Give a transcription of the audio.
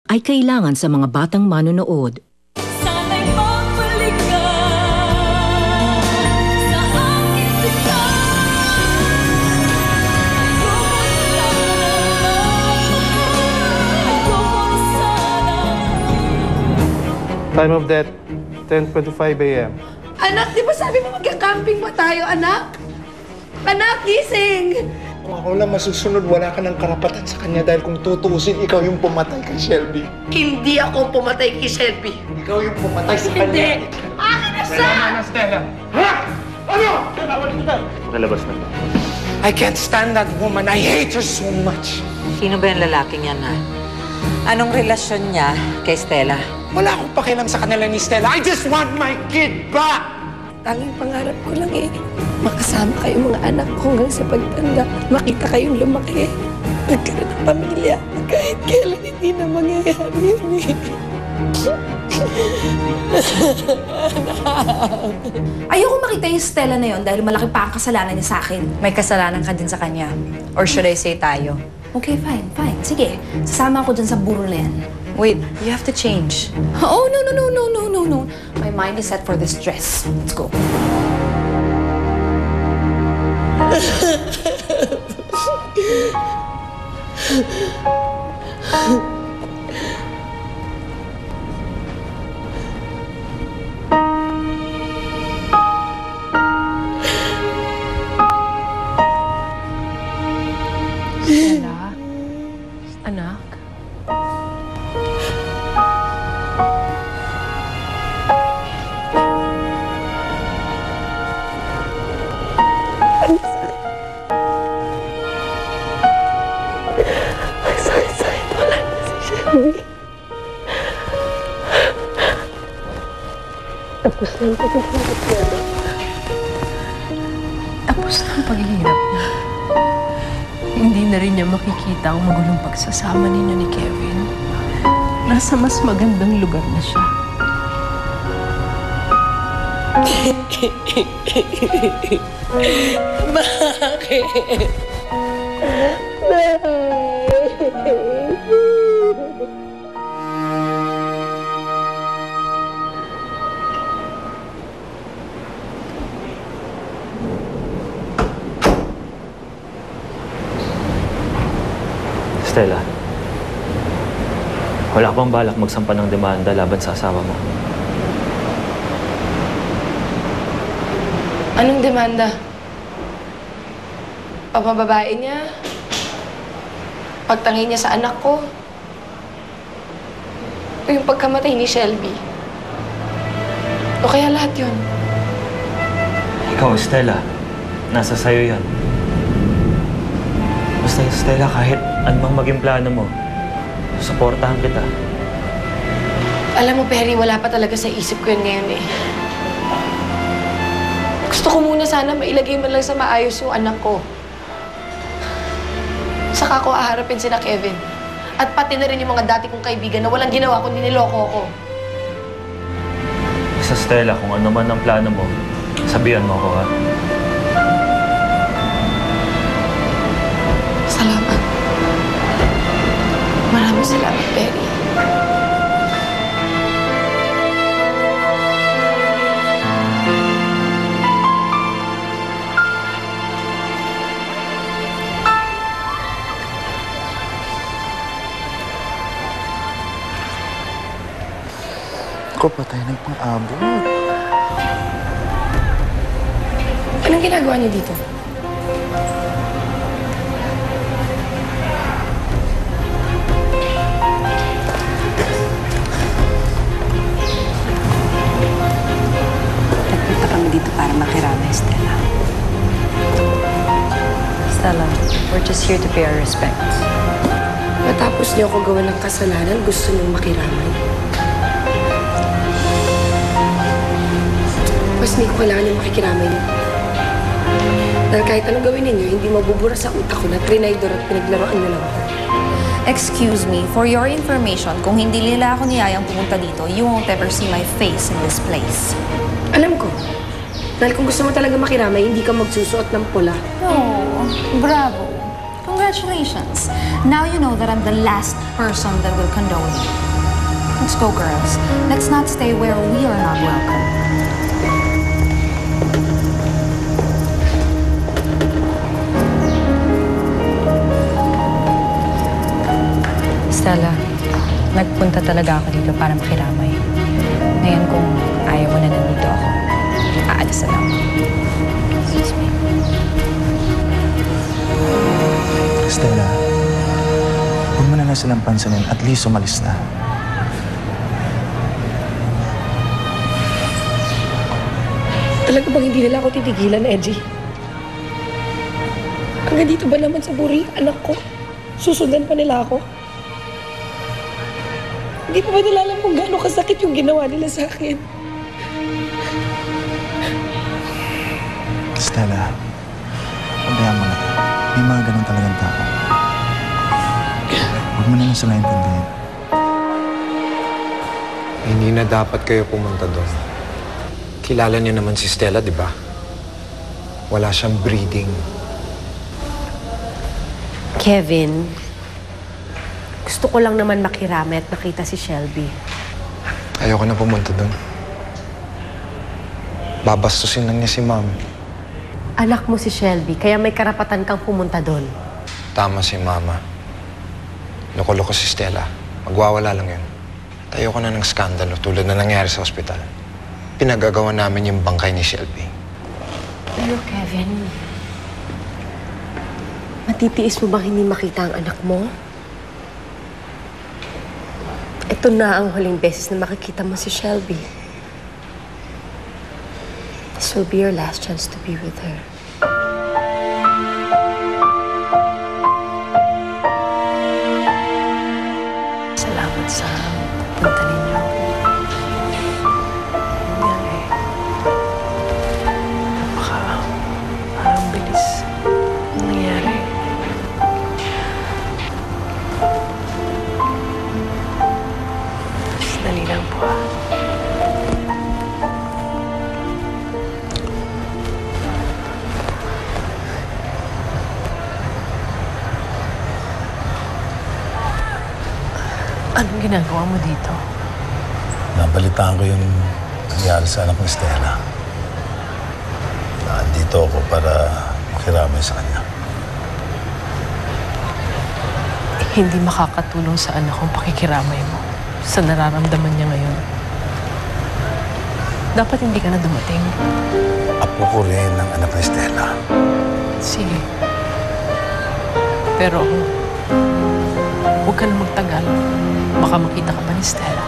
ay kailangan sa mga batang manonood. Sana'y magbalik ka sa aking sigaw. Ayoko sana. Time of death, 10:25 a.m. Anak, di ba sabi mo magka-camping pa tayo, anak? Anak, gising! Kung ako lang masusunod, wala ka ng karapatan sa kanya dahil kung tutuusin, ikaw yung pumatay kay Shelby. Hindi ako pumatay kay Shelby. Ikaw yung pumatay sa kanya. Hindi! Akin na sa! Stella! Ha? Ano? Makalabas na. I can't stand that woman. I hate her so much. Sino ba yung lalaking yan, ha? Anong relasyon niya kay Stella? Wala akong pakialam sa kanila ni Stella. I just want my kid back! Tanging pangarap ko lang makasama kayong mga anak ko hanggang sa pagtanda. Makita kayong lumaki. Magkaroon ng pamilya. Kahit kailan hindi na mangyayari yun Ayoko makita yung Stella na yun dahil malaki pa ang kasalanan niya sa akin. May kasalanan ka din sa kanya. Or should I say tayo? Okay, fine. Sige, sasama ako dyan sa burol na yan. Wait, you have to change. Oh, no. My mind is set for this dress. Let's go. Stella? Anak? Sakit-sakit. Wala na si Shelby. Tapos na ang pagkakasakit niya. Tapos na ang paghihirap niya. Hindi na rin niya makikita ang magulong pagsasama ninyo ni Kevin. Nasa mas magandang lugar na siya. Bakit? Stella, wala ka bang balak magsampa ng demanda laban sa asawa mo? Anong demanda? Pagmababae niya? Pagtangi niya sa anak ko? O yung pagkamatay ni Shelby? O kaya lahat yun? Ikaw, Stella, nasa sayo yan. Basta, Stella, kahit anumang maging plano mo, suportahan kita. Alam mo, Perry, wala pa talaga sa isip ko yun ngayon eh. Gusto ko muna sana mailagay man lang sa maayos yung anak ko. Saka ko aharapin sina Kevin. At pati na rin yung mga dati kong kaibigan na walang ginawa kundi niloko ko. Sa Stella, kung ano man ang plano mo, sabihan mo ako, ha? Salamat. Maraming salamat, Perry. Ako patay ng pang-abot. Anong ginagawa niyo dito? Nagpunta kami dito para makiramay, Stella. Stella, we're just here to pay our respects. Matapos niyo ako gawa ng kasalanan, gusto niyong makiramay. Mas hindi ko kailangan yung makikiramay niyo. Dahil kahit anong gawin ninyo, hindi mabubura sa utak ko na trinaydor at pinaglaruan niyo lang ako. Excuse me, for your information, kung hindi nila ako niyayang pumunta dito, you won't ever see my face in this place. Alam ko. Dahil kung gusto mo talaga makiramay, hindi ka magsusuot ng pula. Oh, bravo. Congratulations. Congratulations. Now you know that I'm the last person that will condone you. Let's go, girls. Let's not stay where we are not welcome. Stella, nagpunta talaga ako dito para makiramay. Ngayon kung ayaw mo na nandito ako, aalis na lang. Excuse me. Stella, huwag mo na silang pansinin. At least umalis na. Talaga bang hindi nila ako titigilan, Edgy? Hanggang dito ba naman sa buri, anak ko? Susundan pa nila ako? Hindi pa ba nila alam kung gaano kasakit yung ginawa nila sa akin? Stella, pabayaan mo na. May mga ganun talagang tao. Huwag mo na lang sila intindihin. Hindi na dapat kayo pumunta doon. Kilala niyo naman si Stella, di ba? Wala siyang breeding. Kevin, gusto ko lang naman makirami at makita si Shelby. Ayoko na pumunta doon. Babastusin lang niya si Ma'am. Anak mo si Shelby, kaya may karapatan kang pumunta doon. Tama si Mama. Loko-loko si Stella. Magwawala lang yun. Ayoko na ng skandalo tulad na nangyari sa ospital. Pinagagawa namin yung bangkay ni Shelby. Pero Kevin, matitiis mo bang hindi makita ang anak mo? Ito na ang huling beses na makikita mo si Shelby. This will be your last chance to be with her. Salamat sa punta ninyo. Yan eh. Parang bilis ang nangyari. Dali lang po ah. Anong ginagawa mo dito? Nabalitaan ko yung nangyari sa anak ni Stella. Nandito ako para makiramay sa kanya. Hindi makakatulong sa anak kong pakikiramay mo sa nararamdaman niya ngayon. Dapat hindi ka na dumating. Apo ko rin ang anak ni Stella. Sige. Pero huwag ka na magtagal. Baka makita ka pa ni Stella.